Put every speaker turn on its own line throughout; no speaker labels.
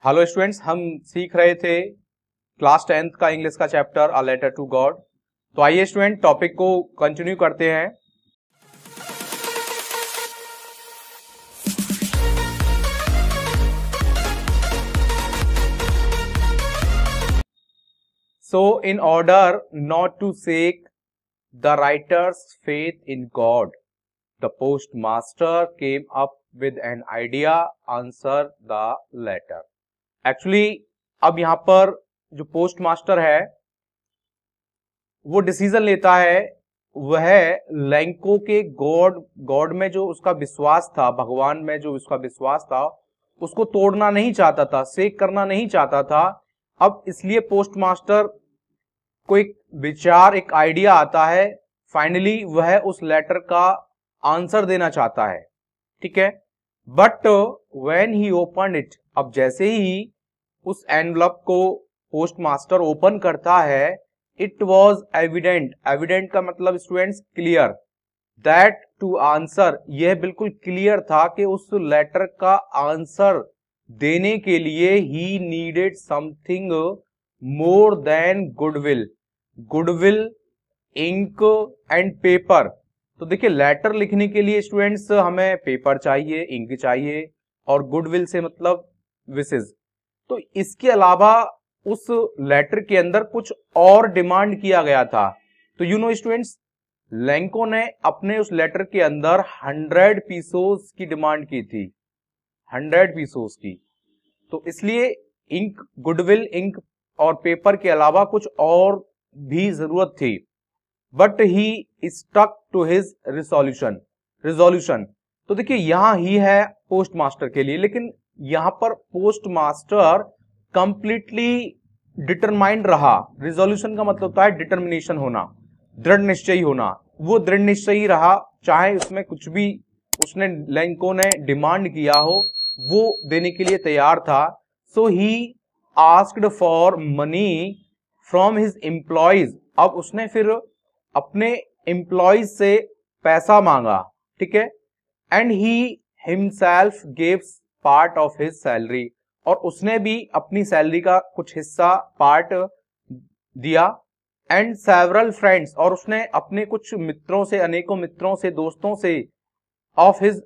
Hello students, हम सीख रहे थे क्लास 10th का इंग्लिश का chapter a letter to God. तो आइए स्टूडेंट टॉपिक को कंटिन्यू करते हैं। So in order not to shake the writer's faith in God, the post master came up with an idea, answer the letter. Actually अब यहां पर जो post master है वो डिसीजन लेता है, वह लैंको के गॉड में जो उसका विश्वास था, भगवान में जो उसका विश्वास था, उसको तोड़ना नहीं चाहता था, शेक करना नहीं चाहता था। अब इसलिए पोस्ट मास्टर को एक विचार, एक आइडिया आता है। फाइनली वह उस लेटर का आंसर देना चाहता है, ठीक है। But when he open it, अब जैसे ही उस एनवलप को पोस्ट मास्टर ओपन करता है, इट वॉज एविडेंट, एविडेंट का मतलब students clear, that to answer, यह बिल्कुल क्लियर था कि उस लेटर का आंसर देने के लिए he needed something more than goodwill, goodwill, ink and paper. तो देखिए, लेटर लिखने के लिए स्टूडेंट्स हमें पेपर चाहिए, इंक चाहिए, और गुडविल से मतलब विशेष। तो इसके अलावा उस लेटर के अंदर कुछ और डिमांड किया गया था। तो यू नो स्टूडेंट्स, लैंको ने अपने उस लेटर के अंदर 100 पीसोस की डिमांड की थी, 100 पीसोस की। तो इसलिए इंक, गुडविल, इंक और पेपर के अलावा कुछ और भी जरूरत थी। But he stuck to his resolution. तो देखिए, यहां ही है पोस्ट मास्टर के लिए, लेकिन यहां पर पोस्ट मास्टर कंप्लीटली डिटरमाइंड रहा। रिजोल्यूशन का मतलब होता है डिटर्मिनेशन होना, दृढ़ निश्चयी होना। वो दृढ़ निश्चयी रहा, चाहे उसमें कुछ भी उसने, लैंको ने डिमांड किया हो, वो देने के लिए तैयार था। So he asked for money from his employees. अब उसने फिर अपने एम्प्लॉइज से पैसा मांगा, ठीक है। And he himself gives part of his salary, और उसने भी अपनी सैलरी का कुछ हिस्सा, पार्ट दिया। एंड सेवरल फ्रेंड्स, और उसने अपने कुछ मित्रों से, अनेकों मित्रों से, दोस्तों से, of his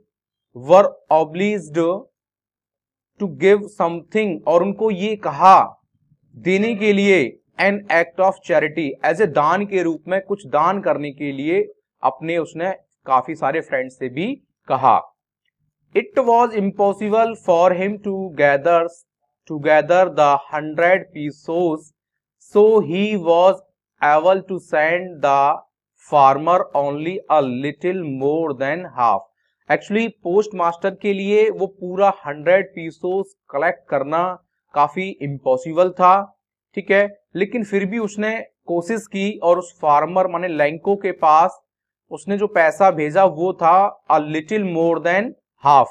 were obliged to give something, और उनको ये कहा देने के लिए, an act of charity, as a दान के रूप में कुछ दान करने के लिए अपने उसने काफी सारे फ्रेंड से भी कहा। It was impossible for him to gather the 100 pesos, so he was able to send the farmer only a little more than half. Actually post master के लिए वो पूरा 100 पीसोस कलेक्ट करना काफी इम्पॉसिबल था, ठीक है। लेकिन फिर भी उसने कोशिश की, और उस फार्मर माने लैंको के पास उसने जो पैसा भेजा वो था अ लिटिल मोर देन हाफ।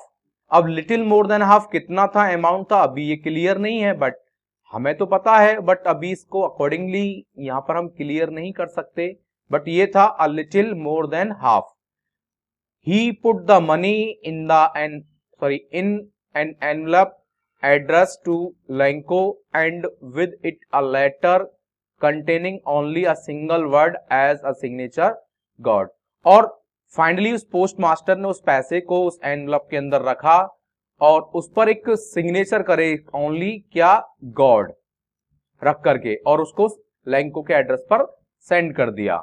अब लिटिल मोर देन हाफ कितना था, अमाउंट था, अभी ये क्लियर नहीं है, बट हमें तो पता है, बट अभी इसको अकॉर्डिंगली यहां पर हम क्लियर नहीं कर सकते। बट ये था अ little more than half. He put the money in an envelope addressed to Lanko, and with it a letter containing only a single word as a signature God। और finally उस post master ने उस पैसे को उस envelope के अंदर रखा, और उस पर एक सिग्नेचर करे, ओनली क्या, गॉड रख करके, और उसको लैंको के एड्रेस पर सेंड कर दिया।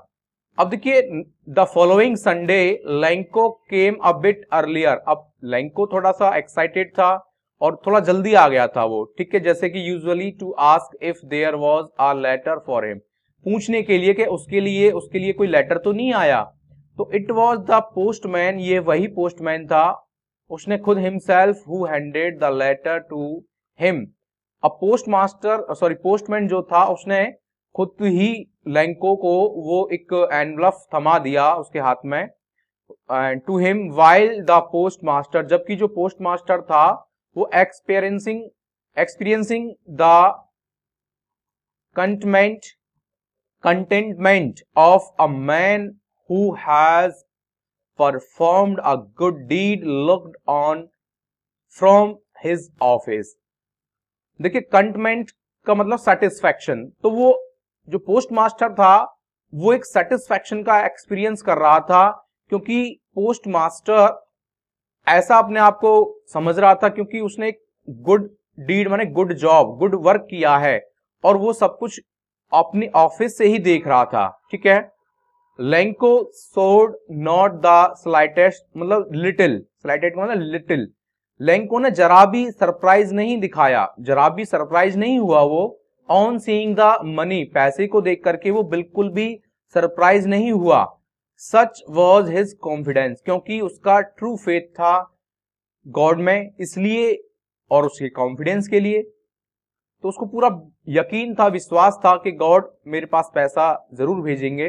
अब देखिए, the following Sunday Lanco came a bit earlier. अब लैंको थोड़ा सा एक्साइटेड था और थोड़ा जल्दी आ गया था वो, ठीक है। जैसे कि usually to ask if there was a letter for him, पूछने के लिए कि उसके लिए कोई लेटर तो नहीं आया। तो इट वाज द पोस्टमैन, ये वही पोस्टमैन था, उसने खुद himself who handed the letter to him. अब पोस्टमैन जो था, उसने खुद ही लैंको को वो एक एनवलप थमा दिया उसके हाथ में, to him, while the post master, जबकि जो पोस्ट मास्टर था वो experiencing the contentment of a man who has performed a good deed looked on from his office। देखिए कंटेंटमेंट का मतलब सेटिस्फैक्शन, तो वो जो पोस्ट मास्टर था वो एक सेटिस्फैक्शन का एक्सपीरियंस कर रहा था, क्योंकि पोस्ट मास्टर ऐसा अपने आप को समझ रहा था क्योंकि उसने एक गुड डीड माने गुड जॉब, गुड वर्क किया है, और वो सब कुछ अपनी ऑफिस से ही देख रहा था। ठीक है, लैंको सोड नॉट द स्लाइटेस्ट, मतलब लिटिल, स्लाइटेड मतलब लिटिल, लैंको ने जरा भी सरप्राइज नहीं दिखाया, जरा भी सरप्राइज नहीं हुआ वो ऑन सीइंग द मनी, पैसे को देख करके वो बिल्कुल भी सरप्राइज नहीं हुआ। सच वॉज हिज कॉन्फिडेंस, क्योंकि उसका ट्रू फेथ था गॉड में, इसलिए और उसके कॉन्फिडेंस के लिए, तो उसको पूरा यकीन था, विश्वास था कि गॉड मेरे पास पैसा जरूर भेजेंगे।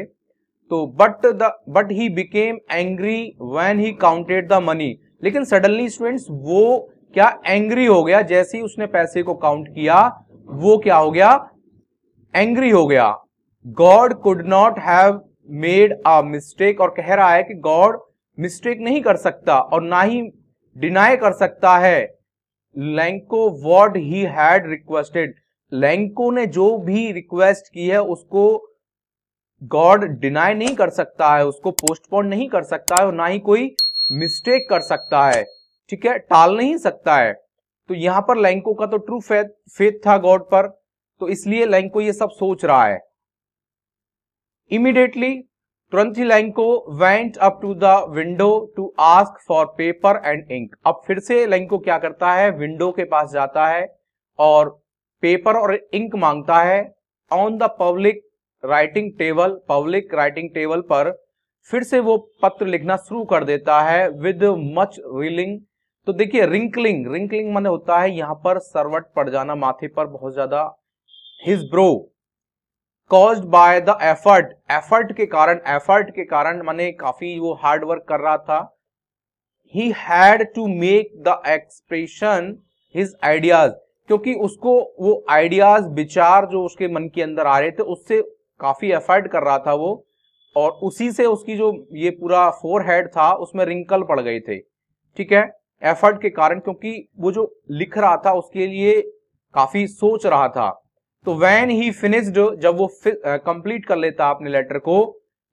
तो but he became angry when he counted the money, लेकिन सडनली स्टूडेंट्स वो क्या एंग्री हो गया, जैसे ही उसने पैसे को काउंट किया वो क्या हो गया, एंग्री हो गया। God could not have made a mistake, और कह रहा है कि गॉड मिस्टेक नहीं कर सकता और ना ही डिनाई कर सकता है Lanco what he had requested, Lanco ने जो भी रिक्वेस्ट की है उसको गॉड डिनाई नहीं कर सकता है, उसको पोस्टपोन नहीं कर सकता है और ना ही कोई मिस्टेक कर सकता है। ठीक है, टाल नहीं सकता है। तो यहां पर लैंको का तो ट्रू फेथ था गॉड पर, तो इसलिए लैंको ये सब सोच रहा है। इमीडिएटली तुरंत ही Lencho went up to the window to ask for paper and ink, अब फिर से लैंको क्या करता है, विंडो के पास जाता है और पेपर और इंक मांगता है। On the public writing table पर फिर से वो पत्र लिखना शुरू कर देता है विद मच रिलिंग। तो देखिए रिंकलिंग माने होता है यहां पर सरवट पड़ जाना, माथे पर बहुत ज्यादा। His bro caused by the effort के कारण माने काफी वो हार्ड वर्क कर रहा था। He had to make the expression his ideas, क्योंकि उसको वो आइडियाज, विचार जो उसके मन के अंदर आ रहे थे उससे काफी एफर्ट कर रहा था वो, और उसी से उसकी जो ये पूरा फोरहेड था उसमें रिंकल पड़ गए थे। ठीक है, एफर्ट के कारण, क्योंकि वो जो लिख रहा था उसके लिए काफी सोच रहा था। तो व्हेन ही फिनिश्ड, जब वो कंप्लीट कर लेता अपने लेटर को,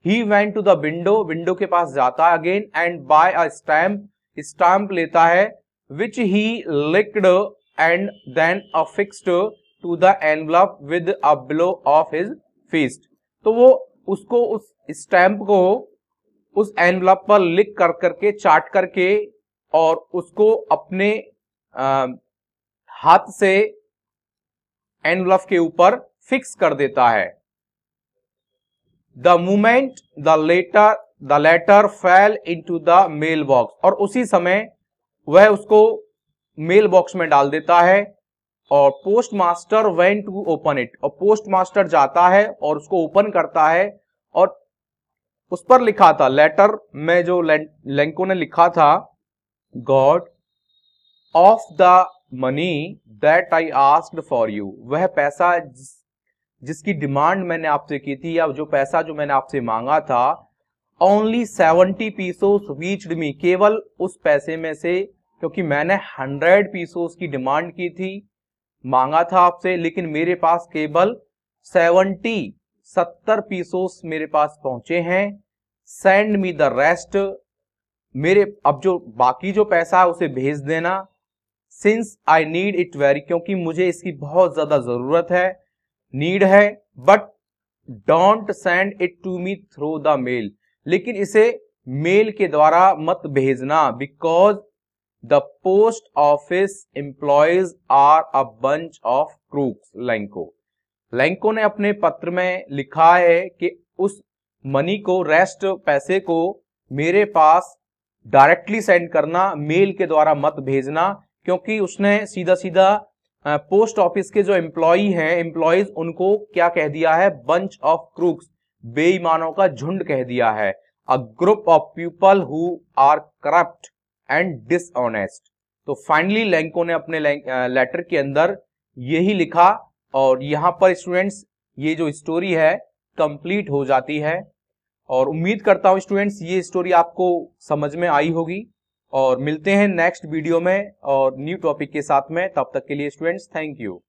he went to the window के पास जाता है again and buy a stamp लेता है which he licked and then affixed to the envelope with a blow of his fist. तो वो उसको उस स्टैम्प को उस एनवलप पर लिख कर करके, चाट करके, और उसको अपने हाथ से एनवलप के ऊपर फिक्स कर देता है। The moment the letter fell into the mail box, और उसी समय वह उसको मेल बॉक्स में डाल देता है। और post master went to open it, और पोस्ट मास्टर जाता है और उसको ओपन करता है, और उस पर लिखा था, लेटर में जो लैंको ने लिखा था, God of the money that I asked for you, वह पैसा जिसकी डिमांड मैंने आपसे की थी, या जो पैसा जो मैंने आपसे मांगा था, ओनली 70 पीसोस रीच्ड मी, केवल उस पैसे में से, क्योंकि मैंने 100 पीसोस की डिमांड की थी, मांगा था आपसे, लेकिन मेरे पास केवल 70 पीसोस मेरे पास पहुंचे हैं। सेंड मी द रेस्ट, मेरे अब जो बाकी जो पैसा है उसे भेज देना। Since I need it very, क्योंकि मुझे इसकी बहुत ज्यादा जरूरत है, नीड है। But don't send it to me through the mail, लेकिन इसे मेल के द्वारा मत भेजना, because the post office employees are a bunch of crooks. Lencho ने अपने पत्र में लिखा है कि उस मनी को, रेस्ट पैसे को मेरे पास डायरेक्टली सेंड करना, मेल के द्वारा मत भेजना, क्योंकि उसने सीधा सीधा पोस्ट ऑफिस के जो एम्प्लॉयज उनको क्या कह दिया है, बंच ऑफ क्रूक्स, बेईमानों का झुंड कह दिया है। A group of people who are corrupt and dishonest. तो फाइनली लैंको ने अपने लेटर के अंदर यही लिखा, और यहां पर स्टूडेंट्स ये जो स्टोरी है कंप्लीट हो जाती है। और उम्मीद करता हूं स्टूडेंट्स ये स्टोरी आपको समझ में आई होगी, और मिलते हैं नेक्स्ट वीडियो में और न्यू टॉपिक के साथ में। तब तक के लिए स्टूडेंट्स थैंक यू।